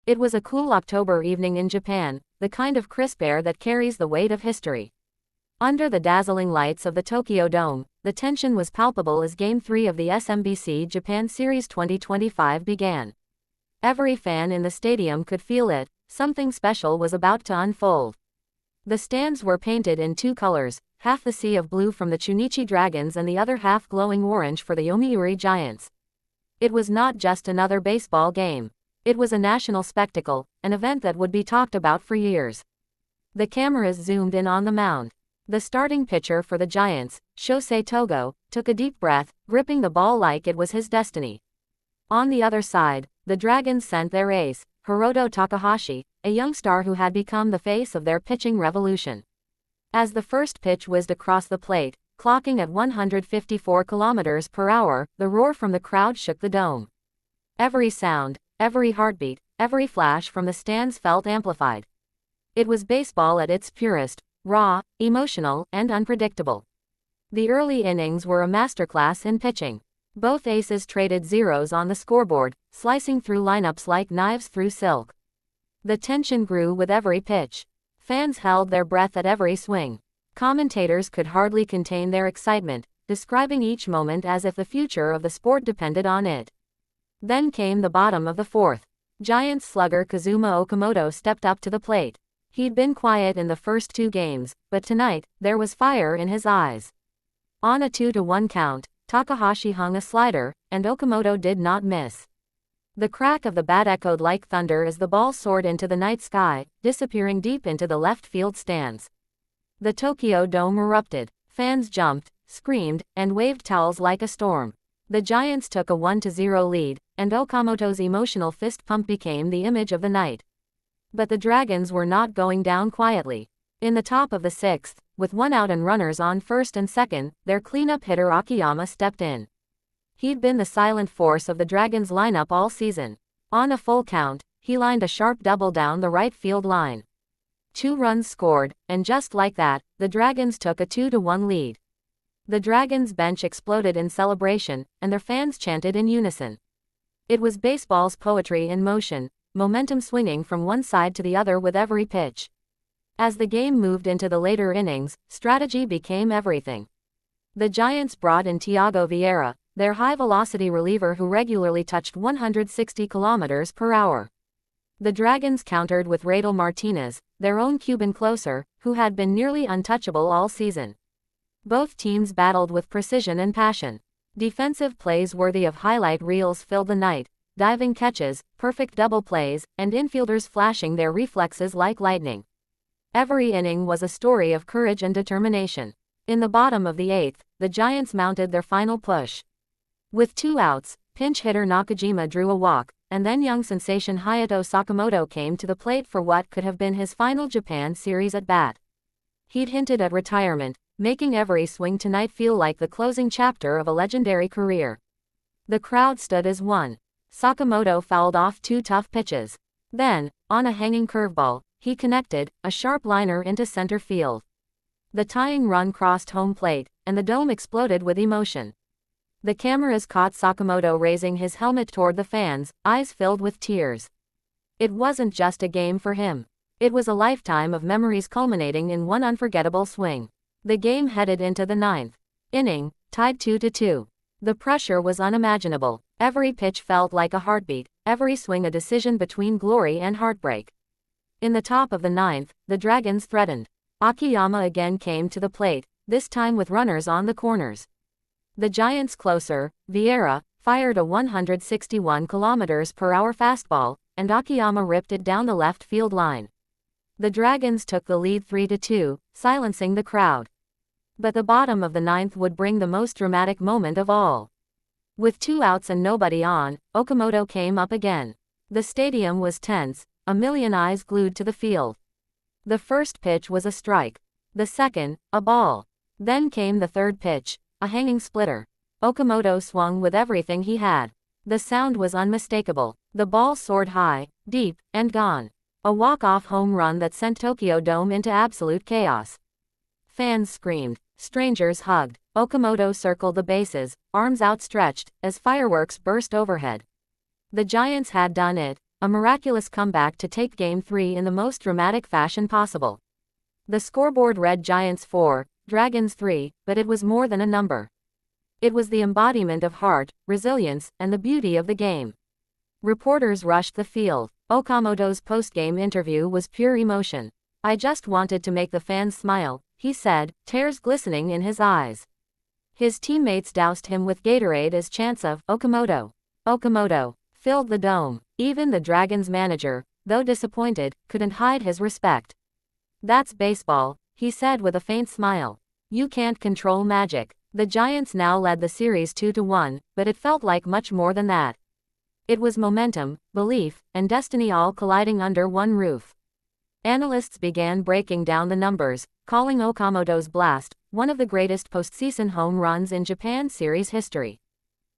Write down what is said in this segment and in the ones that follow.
It was a cool October evening in Japan, the kind of crisp air that carries the weight of history. Under the dazzling lights of the Tokyo Dome, the tension was palpable as Game 3 of the SMBC Japan Series 2025 began. Every fan in the stadium could feel it, something special was about to unfold. The stands were painted in two colors, half the sea of blue from the Chunichi Dragons and the other half glowing orange for the Yomiuri Giants. It was not just another baseball game. It was a national spectacle, an event that would be talked about for years. The cameras zoomed in on the mound. The starting pitcher for the Giants, Shosei Togo, took a deep breath, gripping the ball like it was his destiny. On the other side, the Dragons sent their ace, Hiroto Takahashi, a young star who had become the face of their pitching revolution. As the first pitch whizzed across the plate, clocking at 154 kilometers per hour, the roar from the crowd shook the dome. Every sound, every heartbeat, every flash from the stands felt amplified. It was baseball at its purest, raw, emotional, and unpredictable. The early innings were a masterclass in pitching. Both aces traded zeros on the scoreboard, slicing through lineups like knives through silk. The tension grew with every pitch. Fans held their breath at every swing. Commentators could hardly contain their excitement, describing each moment as if the future of the sport depended on it. Then came the bottom of the fourth. Giants slugger Kazuma Okamoto stepped up to the plate. He'd been quiet in the first two games, but tonight, there was fire in his eyes. On a 2-1 count, Takahashi hung a slider, and Okamoto did not miss. The crack of the bat echoed like thunder as the ball soared into the night sky, disappearing deep into the left field stands. The Tokyo Dome erupted. Fans jumped, screamed, and waved towels like a storm. The Giants took a 1-0 lead, and Okamoto's emotional fist pump became the image of the night. But the Dragons were not going down quietly. In the top of the sixth, with one out and runners on first and second, their cleanup hitter Akiyama stepped in. He'd been the silent force of the Dragons' lineup all season. On a full count, he lined a sharp double down the right field line. 2 runs scored, and just like that, the Dragons took a 2-1 lead. The Dragons' bench exploded in celebration, and their fans chanted in unison. It was baseball's poetry in motion, momentum swinging from one side to the other with every pitch. As the game moved into the later innings, strategy became everything. The Giants brought in Thiago Vieira, their high-velocity reliever who regularly touched 160 kilometers per hour. The Dragons countered with Radel Martinez, their own Cuban closer, who had been nearly untouchable all season. Both teams battled with precision and passion. Defensive plays worthy of highlight reels filled the night, diving catches, perfect double plays, and infielders flashing their reflexes like lightning. Every inning was a story of courage and determination. In the bottom of the eighth, the Giants mounted their final push. With 2 outs, pinch hitter Nakajima drew a walk, and then young sensation Hayato Sakamoto came to the plate for what could have been his final Japan Series at-bat. He'd hinted at retirement, making every swing tonight feel like the closing chapter of a legendary career. The crowd stood as one. Sakamoto fouled off 2 tough pitches. Then, on a hanging curveball, he connected, a sharp liner into center field. The tying run crossed home plate, and the dome exploded with emotion. The cameras caught Sakamoto raising his helmet toward the fans, eyes filled with tears. It wasn't just a game for him. It was a lifetime of memories culminating in one unforgettable swing. The game headed into the 9th inning, tied 2-2. The pressure was unimaginable. Every pitch felt like a heartbeat, every swing a decision between glory and heartbreak. In the top of the 9th, the Dragons threatened. Akiyama again came to the plate, this time with runners on the corners. The Giants' closer, Vieira, fired a 161 km per hour fastball, and Akiyama ripped it down the left field line. The Dragons took the lead 3-2, silencing the crowd. But the bottom of the 9th would bring the most dramatic moment of all. With 2 outs and nobody on, Okamoto came up again. The stadium was tense, a million eyes glued to the field. The first pitch was a strike. The second, a ball. Then came the third pitch, a hanging splitter. Okamoto swung with everything he had. The sound was unmistakable. The ball soared high, deep, and gone. A walk-off home run that sent Tokyo Dome into absolute chaos. Fans screamed. Strangers hugged. Okamoto circled the bases, arms outstretched, as fireworks burst overhead. The Giants had done it, a miraculous comeback to take Game 3 in the most dramatic fashion possible. The scoreboard read Giants 4, Dragons 3, but it was more than a number. It was the embodiment of heart, resilience, and the beauty of the game. Reporters rushed the field. Okamoto's post-game interview was pure emotion. "I just wanted to make the fans smile," he said, tears glistening in his eyes. His teammates doused him with Gatorade as chants of "Okamoto, Okamoto" filled the dome. Even the Dragons manager, though disappointed, couldn't hide his respect. "That's baseball," he said with a faint smile. "You can't control magic." The Giants now led the series 2-1, but it felt like much more than that. It was momentum, belief, and destiny all colliding under one roof. Analysts began breaking down the numbers, calling Okamoto's blast one of the greatest postseason home runs in Japan series history.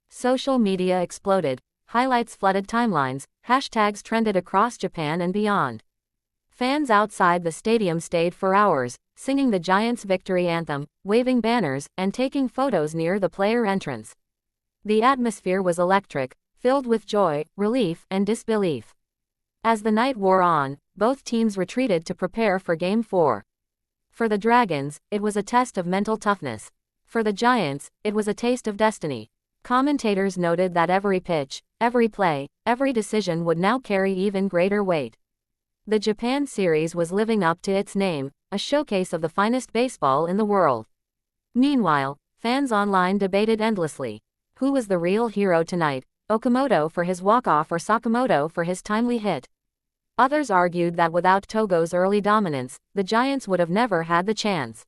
Social media exploded, highlights flooded timelines, hashtags trended across Japan and beyond. Fans outside the stadium stayed for hours, singing the Giants' victory anthem, waving banners, and taking photos near the player entrance. The atmosphere was electric, filled with joy, relief, and disbelief. As the night wore on, both teams retreated to prepare for Game 4. For the Dragons, it was a test of mental toughness. For the Giants, it was a taste of destiny. Commentators noted that every pitch, every play, every decision would now carry even greater weight. The Japan series was living up to its name, a showcase of the finest baseball in the world. Meanwhile, fans online debated endlessly. Who was the real hero tonight, Okamoto for his walk-off or Sakamoto for his timely hit? Others argued that without Togo's early dominance, the Giants would have never had the chance.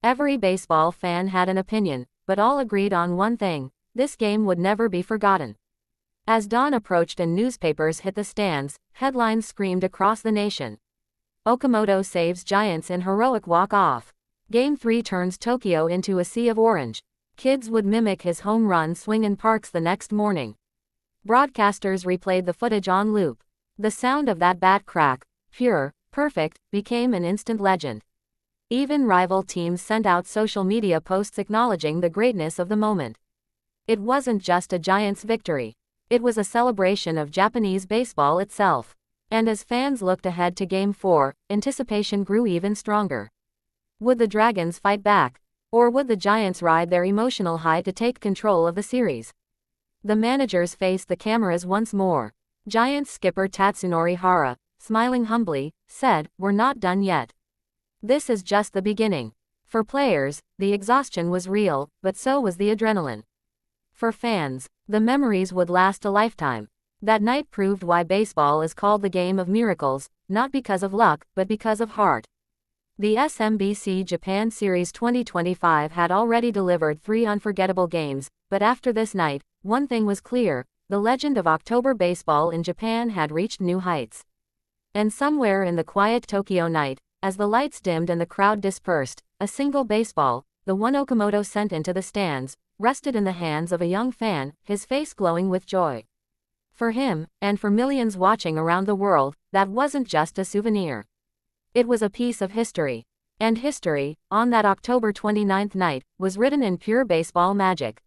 Every baseball fan had an opinion, but all agreed on one thing: this game would never be forgotten. As dawn approached and newspapers hit the stands, headlines screamed across the nation. Okamoto saves Giants in heroic walk-off. Game 3 turns Tokyo into a sea of orange. Kids would mimic his home run swing in parks the next morning. Broadcasters replayed the footage on loop. The sound of that bat crack, pure, perfect, became an instant legend. Even rival teams sent out social media posts acknowledging the greatness of the moment. It wasn't just a Giants victory. It was a celebration of Japanese baseball itself. And as fans looked ahead to Game 4, anticipation grew even stronger. Would the Dragons fight back? Or would the Giants ride their emotional high to take control of the series? The managers faced the cameras once more. Giants skipper Tatsunori Hara, smiling humbly, said, "We're not done yet. This is just the beginning." For players, the exhaustion was real, but so was the adrenaline. For fans, the memories would last a lifetime. That night proved why baseball is called the game of miracles, not because of luck, but because of heart. The SMBC Japan Series 2025 had already delivered 3 unforgettable games, but after this night, one thing was clear: the legend of October baseball in Japan had reached new heights. And somewhere in the quiet Tokyo night, as the lights dimmed and the crowd dispersed, a single baseball, the one Okamoto sent into the stands, rested in the hands of a young fan, his face glowing with joy. For him, and for millions watching around the world, that wasn't just a souvenir. It was a piece of history. And history, on that October 29th night, was written in pure baseball magic.